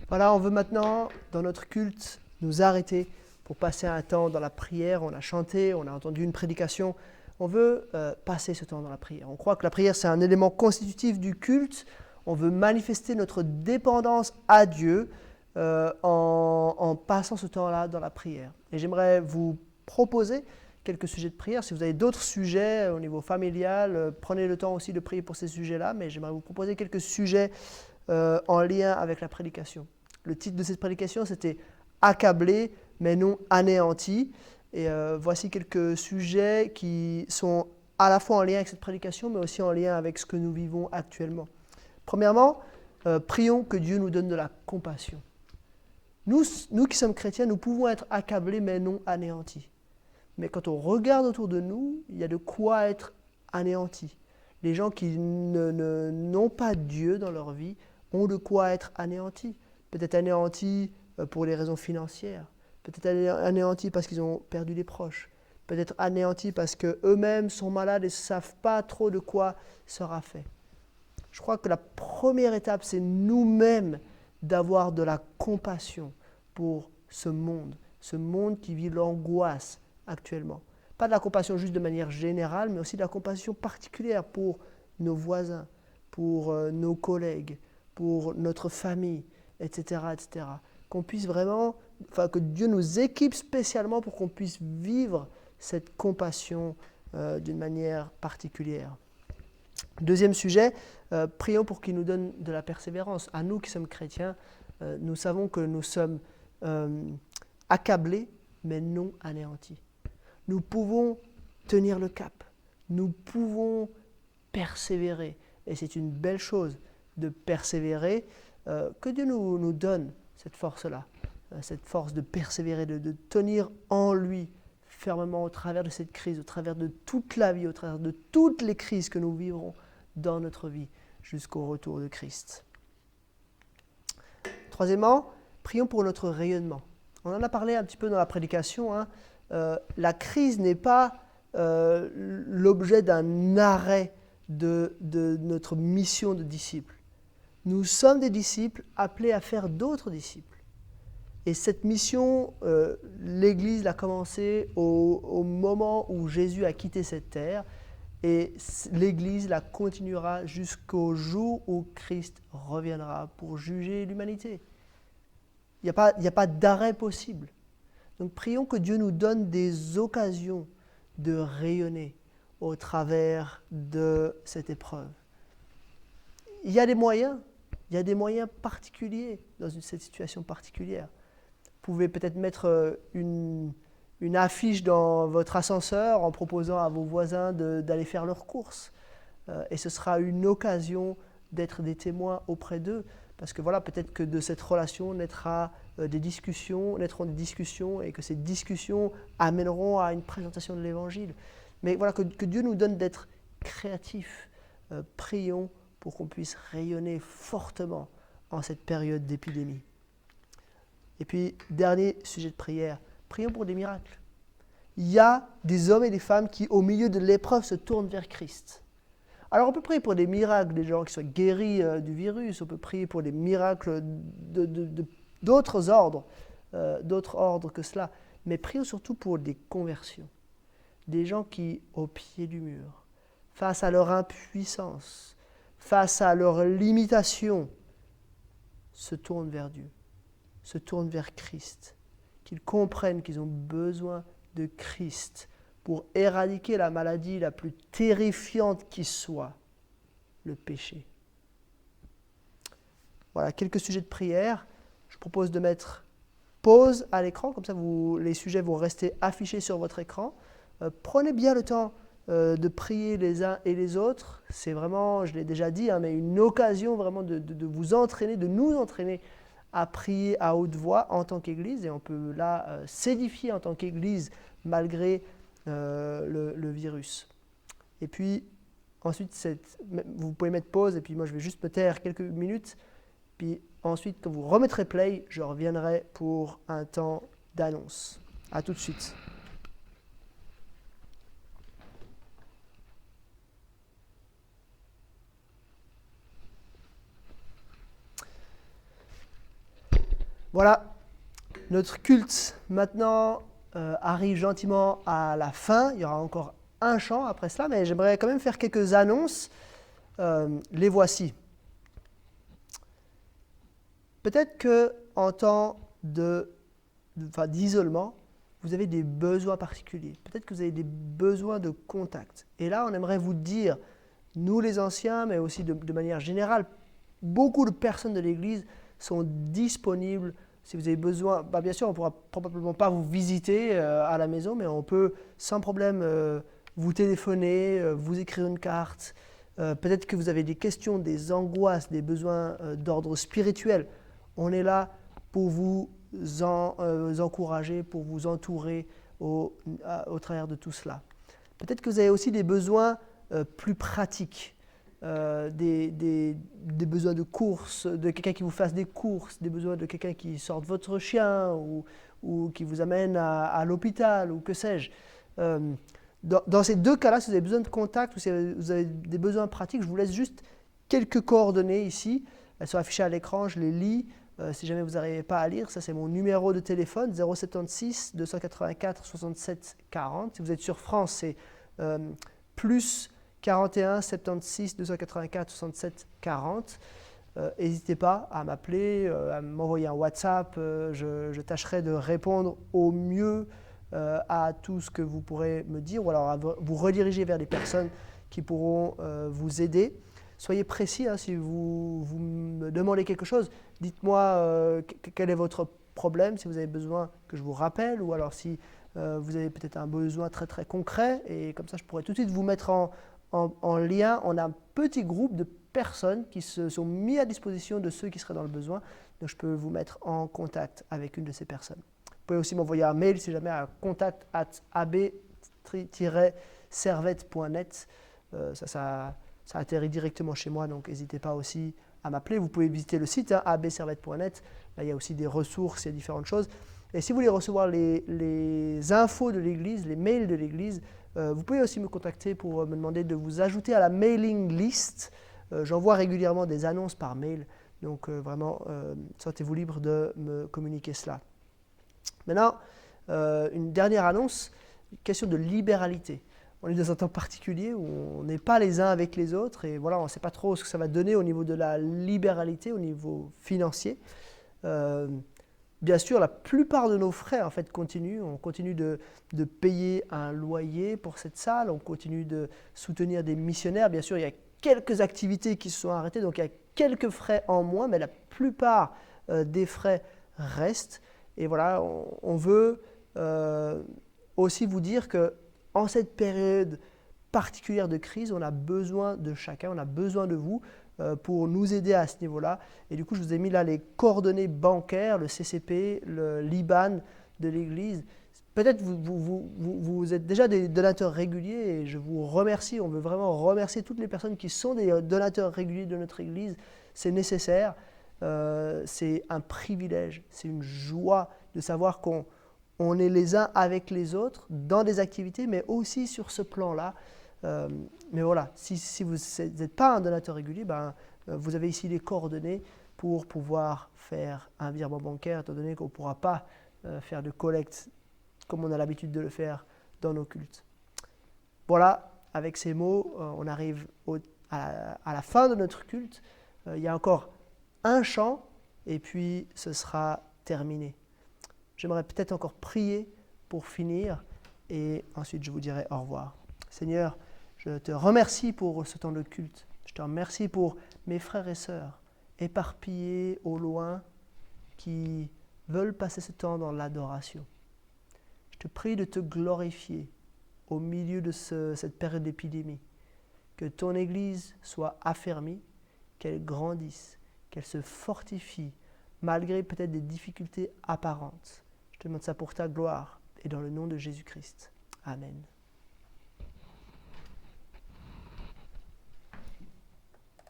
Voilà, on veut maintenant, dans notre culte, nous arrêter pour passer un temps dans la prière. On a chanté, on a entendu une prédication. On veut passer ce temps dans la prière. On croit que la prière, c'est un élément constitutif du culte. On veut manifester notre dépendance à Dieu en passant ce temps-là dans la prière. Et j'aimerais vous proposer quelques sujets de prière. Si vous avez d'autres sujets au niveau familial, prenez le temps aussi de prier pour ces sujets-là. Mais j'aimerais vous proposer quelques sujets en lien avec la prédication. Le titre de cette prédication, c'était « Accablé, mais non anéanti ». Et voici quelques sujets qui sont à la fois en lien avec cette prédication, mais aussi en lien avec ce que nous vivons actuellement. Premièrement, prions que Dieu nous donne de la compassion. Nous qui sommes chrétiens, nous pouvons être accablés, mais non anéantis. Mais quand on regarde autour de nous, il y a de quoi être anéantis. Les gens qui n'ont pas Dieu dans leur vie ont de quoi être anéantis. Peut-être anéantis pour les raisons financières, peut-être anéantis parce qu'ils ont perdu des proches, peut-être anéantis parce qu'eux-mêmes sont malades et ne savent pas trop de quoi sera fait. Je crois que la première étape, c'est nous-mêmes d'avoir de la compassion pour ce monde qui vit l'angoisse actuellement. Pas de la compassion juste de manière générale, mais aussi de la compassion particulière pour nos voisins, pour nos collègues, pour notre famille, etc., etc. Qu'on puisse vraiment, que Dieu nous équipe spécialement pour qu'on puisse vivre cette compassion d'une manière particulière. Deuxième sujet, prions pour qu'il nous donne de la persévérance. À nous qui sommes chrétiens, nous savons que nous sommes accablés, mais non anéantis. Nous pouvons tenir le cap. Nous pouvons persévérer. Et c'est une belle chose de persévérer. Que Dieu nous donne cette force-là, cette force de persévérer, de tenir en lui fermement au travers de cette crise, au travers de toute la vie, au travers de toutes les crises que nous vivrons dans notre vie jusqu'au retour de Christ. Troisièmement, prions pour notre rayonnement. On en a parlé un petit peu dans la prédication. La crise n'est pas l'objet d'un arrêt de notre mission de disciples. Nous sommes des disciples appelés à faire d'autres disciples. Et cette mission, l'Église l'a commencée au moment où Jésus a quitté cette terre. Et l'Église la continuera jusqu'au jour où Christ reviendra pour juger l'humanité. Il n'y a pas d'arrêt possible. Donc prions que Dieu nous donne des occasions de rayonner au travers de cette épreuve. Il y a des moyens particuliers dans cette situation particulière. Vous pouvez peut-être mettre une affiche dans votre ascenseur en proposant à vos voisins d'aller faire leurs courses. Et ce sera une occasion d'être des témoins auprès d'eux. Parce que voilà, peut-être que de cette relation naîtront des discussions et que ces discussions amèneront à une présentation de l'Évangile. Mais voilà, que Dieu nous donne d'être créatifs. Prions pour qu'on puisse rayonner fortement en cette période d'épidémie. Et puis, dernier sujet de prière, prions pour des miracles. Il y a des hommes et des femmes qui, au milieu de l'épreuve, se tournent vers Christ. Alors, on peut prier pour des miracles, des gens qui soient guéris du virus, on peut prier pour des miracles d'autres ordres que cela. Mais prions surtout pour des conversions. Des gens qui, au pied du mur, face à leur impuissance, face à leur limitation, se tournent vers Dieu, se tournent vers Christ, qu'ils comprennent qu'ils ont besoin de Christ pour éradiquer la maladie la plus terrifiante qui soit, le péché. Voilà, quelques sujets de prière. Je propose de mettre pause à l'écran, comme ça les sujets vont rester affichés sur votre écran. Prenez bien le temps de prier les uns et les autres. C'est vraiment, je l'ai déjà dit, mais une occasion vraiment de vous entraîner, de nous entraîner à prier à haute voix en tant qu'Église. Et on peut là s'édifier en tant qu'Église malgré le virus. Et puis, ensuite, vous pouvez mettre pause et puis moi je vais juste me taire quelques minutes. Puis ensuite, quand vous remettrez play, je reviendrai pour un temps d'annonce. À tout de suite. Voilà, notre culte maintenant arrive gentiment à la fin. Il y aura encore un chant après cela, mais j'aimerais quand même faire quelques annonces. Les voici. Peut-être qu'en temps d'isolement, vous avez des besoins particuliers. Peut-être que vous avez des besoins de contact. Et là, on aimerait vous dire, nous les anciens, mais aussi de manière générale, beaucoup de personnes de l'Église sont disponibles. Si vous avez besoin, bien sûr, on ne pourra probablement pas vous visiter à la maison, mais on peut sans problème vous téléphoner, vous écrire une carte. Peut-être que vous avez des questions, des angoisses, des besoins d'ordre spirituel. On est là pour vous encourager, pour vous entourer au travers de tout cela. Peut-être que vous avez aussi des besoins plus pratiques, des besoins de courses, de quelqu'un qui vous fasse des courses, des besoins de quelqu'un qui sorte votre chien ou qui vous amène à l'hôpital ou que sais-je. Dans ces deux cas-là, si vous avez besoin de contact ou si vous avez des besoins pratiques, je vous laisse juste quelques coordonnées ici. Elles sont affichées à l'écran, je les lis. Si jamais vous n'arrivez pas à lire, ça c'est mon numéro de téléphone, 076 284 67 40. Si vous êtes sur France, c'est plus 41 76 284 67 40. N'hésitez pas à m'appeler, à m'envoyer un WhatsApp. Je tâcherai de répondre au mieux à tout ce que vous pourrez me dire ou alors à vous rediriger vers des personnes qui pourront vous aider. Soyez précis, si vous me demandez quelque chose, dites-moi quel est votre problème, si vous avez besoin que je vous rappelle, ou alors si vous avez peut-être un besoin très très concret, et comme ça je pourrais tout de suite vous mettre en lien. On a un petit groupe de personnes qui se sont mis à disposition de ceux qui seraient dans le besoin, donc je peux vous mettre en contact avec une de ces personnes. Vous pouvez aussi m'envoyer un mail si jamais à contact@ab-servette.net. Ça atterrit directement chez moi, donc n'hésitez pas aussi à m'appeler. Vous pouvez visiter le site abservette.net. Là, il y a aussi des ressources, il y a différentes choses. Et si vous voulez recevoir les infos de l'Église, les mails de l'Église, vous pouvez aussi me contacter pour me demander de vous ajouter à la mailing list. J'envoie régulièrement des annonces par mail, donc vraiment, sentez-vous libre de me communiquer cela. Maintenant, une dernière annonce, question de libéralité. On est dans un temps particulier où on n'est pas les uns avec les autres et voilà, on ne sait pas trop ce que ça va donner au niveau de la libéralité, au niveau financier. Bien sûr, la plupart de nos frais en fait continuent. On continue de payer un loyer pour cette salle, on continue de soutenir des missionnaires. Bien sûr, il y a quelques activités qui se sont arrêtées, donc il y a quelques frais en moins, mais la plupart des frais restent. Et voilà, on veut aussi vous dire que en cette période particulière de crise, on a besoin de chacun, on a besoin de vous pour nous aider à ce niveau-là. Et du coup, je vous ai mis là les coordonnées bancaires, le CCP, le l'IBAN de l'Église. Peut-être vous êtes déjà des donateurs réguliers et je vous remercie. On veut vraiment remercier toutes les personnes qui sont des donateurs réguliers de notre Église. C'est nécessaire, c'est un privilège, c'est une joie de savoir qu'on est les uns avec les autres dans des activités, mais aussi sur ce plan-là. Mais voilà, si vous n'êtes pas un donateur régulier, vous avez ici les coordonnées pour pouvoir faire un virement bancaire, étant donné qu'on ne pourra pas faire de collecte comme on a l'habitude de le faire dans nos cultes. Voilà, avec ces mots, on arrive à la fin de notre culte. Il y a encore un chant et puis ce sera terminé. J'aimerais peut-être encore prier pour finir et ensuite je vous dirai au revoir. Seigneur, je te remercie pour ce temps de culte. Je te remercie pour mes frères et sœurs éparpillés au loin qui veulent passer ce temps dans l'adoration. Je te prie de te glorifier au milieu de cette période d'épidémie. Que ton Église soit affermie, qu'elle grandisse, qu'elle se fortifie malgré peut-être des difficultés apparentes. Je te demande ça pour ta gloire et dans le nom de Jésus-Christ. Amen.